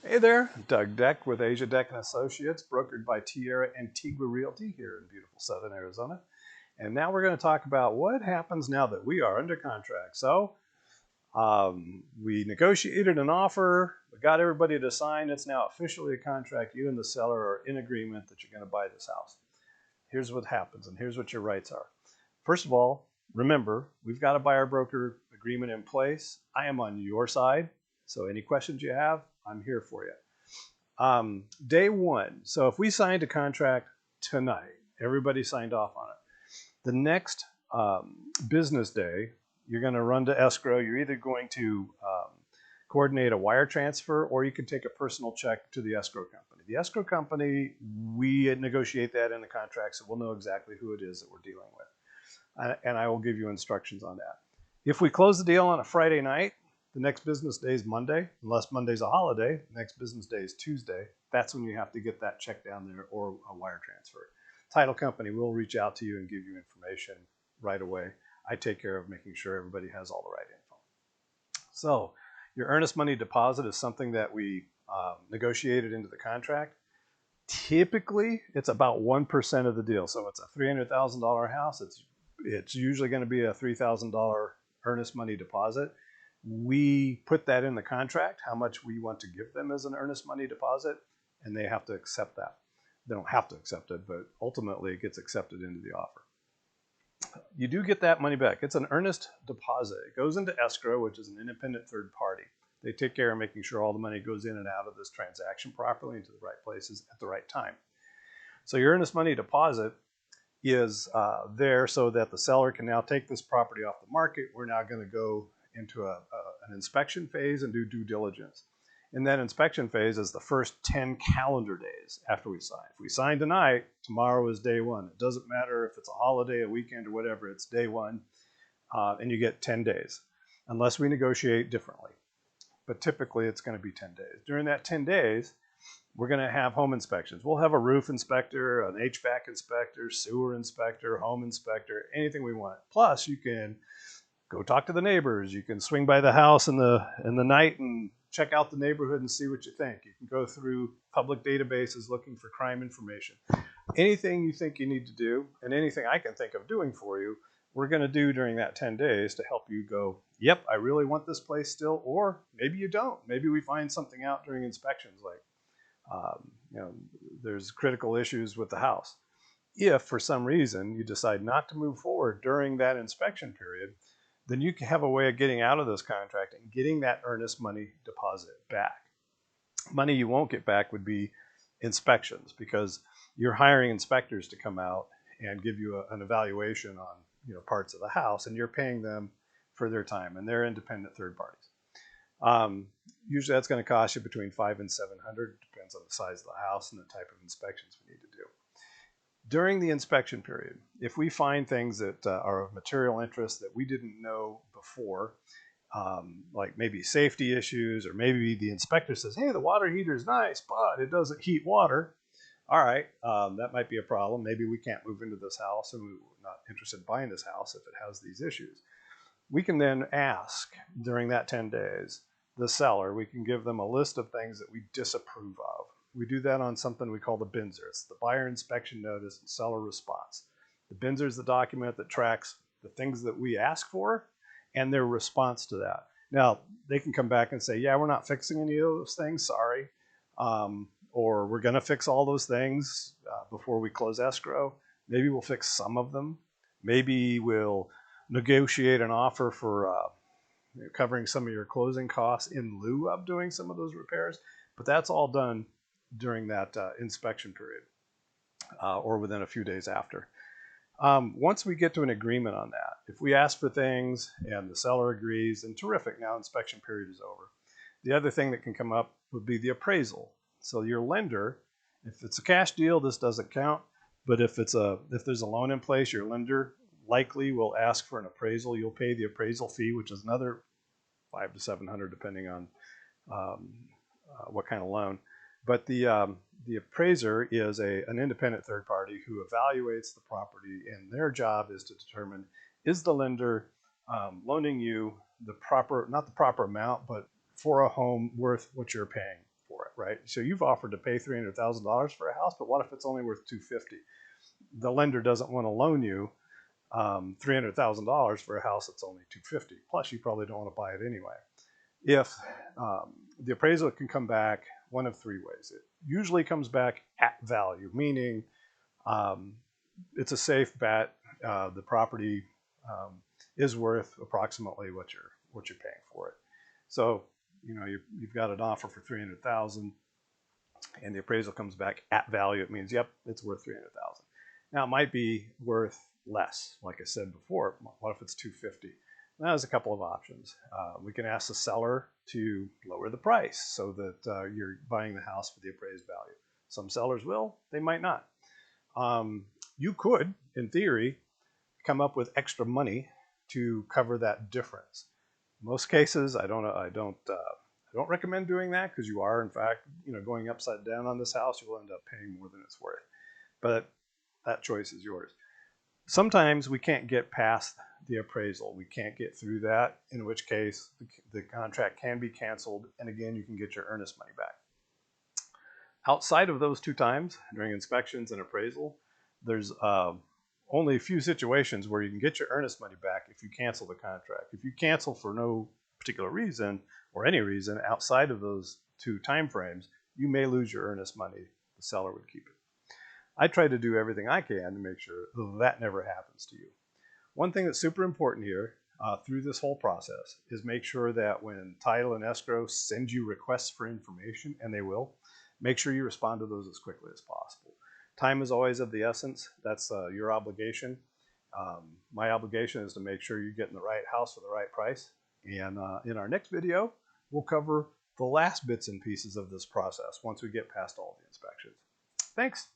Hey there, Doug Deck with Asia Deck and Associates, brokered by Tierra Antigua Realty here in beautiful southern Arizona. And now we're going to talk about what happens now that we are under contract. We negotiated an offer, we got everybody to sign. It's now officially a contract. You and the seller are in agreement that you're going to buy this house. Here's what happens, and here's what your rights are. First of all, remember, we've got a buyer broker agreement in place. I am on your side, so any questions you have, I'm here for you. Day one. So if we signed a contract tonight, everybody signed off on it. The next business day, you're going to run to escrow. You're either going to coordinate a wire transfer or you can take a personal check to the escrow company. The escrow company, we negotiate that in the contract, so we'll know exactly who it is that we're dealing with. And I will give you instructions on that. If we close the deal on a Friday night, the next business day is Monday. Unless Monday's a holiday, the next business day is Tuesday. That's when you have to get that check down there or a wire transfer. Title company will reach out to you and give you information right away. I take care of making sure everybody has all the right info. So your earnest money deposit is something that we negotiated into the contract. Typically, it's about 1% of the deal. So it's a $300,000 house. It's usually going to be a $3,000 earnest money deposit. We put that in the contract, how much we want to give them as an earnest money deposit, and they have to accept that. They don't have to accept it, but ultimately it gets accepted into the offer. You do get that money back. It's an earnest deposit. It goes into escrow, which is an independent third party. They take care of making sure all the money goes in and out of this transaction properly into the right places at the right time. So your earnest money deposit is there so that the seller can now take this property off the market. We're now going to go into an inspection phase and do due diligence. And that inspection phase is the first 10 calendar days after we sign. If we sign tonight, tomorrow is day one. It doesn't matter if it's a holiday, a weekend, or whatever, it's day one, and you get 10 days, unless we negotiate differently. But typically it's going to be 10 days. During that 10 days, we're going to have home inspections. We'll have a roof inspector, an HVAC inspector, sewer inspector, home inspector, anything we want. Plus, you can go talk to the neighbors. You can swing by the house in the night and check out the neighborhood and see what you think. You can go through public databases looking for crime information. Anything you think you need to do, and anything I can think of doing for you, we're going to do during that 10 days to help you go, yep, I really want this place still, or maybe you don't. Maybe we find something out during inspections, like there's critical issues with the house. If for some reason you decide not to move forward during that inspection period, then you can have a way of getting out of this contract and getting that earnest money deposit back. Money you won't get back would be inspections, because you're hiring inspectors to come out and give you an evaluation on parts of the house, and you're paying them for their time, and they're independent third parties. Usually that's going to cost you between $500 and $700. Depends on the size of the house and the type of inspections we need to do. During the inspection period, if we find things that are of material interest that we didn't know before, like maybe safety issues, or maybe the inspector says, hey, the water heater is nice, but it doesn't heat water. All right, that might be a problem. Maybe we can't move into this house, and we're not interested in buying this house if it has these issues. We can then ask during that 10 days, the seller, we can give them a list of things that we disapprove of. We do that on something we call the BINSR. It's the buyer inspection notice and seller response. The BINSR is the document that tracks the things that we ask for and their response to that. Now, they can come back and say, yeah, we're not fixing any of those things, sorry. Or we're going to fix all those things before we close escrow. Maybe we'll fix some of them. Maybe we'll negotiate an offer for covering some of your closing costs in lieu of doing some of those repairs. But that's all done during that inspection period or within a few days after. Once we get to an agreement on that, if we ask for things and the seller agrees, then terrific, now inspection period is over. The other thing that can come up would be the appraisal. So your lender, if it's a cash deal, this doesn't count. But if there's a loan in place, your lender likely will ask for an appraisal. You'll pay the appraisal fee, which is another $500 to $700 depending on what kind of loan. But the appraiser is an independent third party who evaluates the property, and their job is to determine, is the lender loaning you the proper, not the proper amount, but for a home worth what you're paying for it. right? So you've offered to pay $300,000 for a house, but what if it's only worth $250,000? The lender doesn't want to loan you $300,000 for a house that's only $250,000. Plus, you probably don't want to buy it anyway. If the appraisal can come back one of three ways. It usually comes back at value, meaning it's a safe bet. The property is worth approximately what you're paying for it. So you've got an offer for $300,000, and the appraisal comes back at value. It means, yep, it's worth $300,000. Now it might be worth less, like I said before. What if it's $250,000? Now there's a couple of options. We can ask the seller to lower the price so that you're buying the house for the appraised value. Some sellers will, they might not. You could, in theory, come up with extra money to cover that difference. In most cases, I don't recommend doing that, because you are, in fact, going upside down on this house. You'll end up paying more than it's worth. But that choice is yours. Sometimes we can't get past the appraisal. We can't get through that, in which case the contract can be canceled, and again, you can get your earnest money back. Outside of those two times, during inspections and appraisal, there's only a few situations where you can get your earnest money back if you cancel the contract. If you cancel for no particular reason, or any reason outside of those two time frames, you may lose your earnest money. The seller would keep it. I try to do everything I can to make sure that never happens to you. One thing that's super important here through this whole process is make sure that when title and escrow send you requests for information, and they will, make sure you respond to those as quickly as possible. Time is always of the essence. That's your obligation. My obligation is to make sure you're getting the right house for the right price. And in our next video, we'll cover the last bits and pieces of this process once we get past all the inspections. Thanks.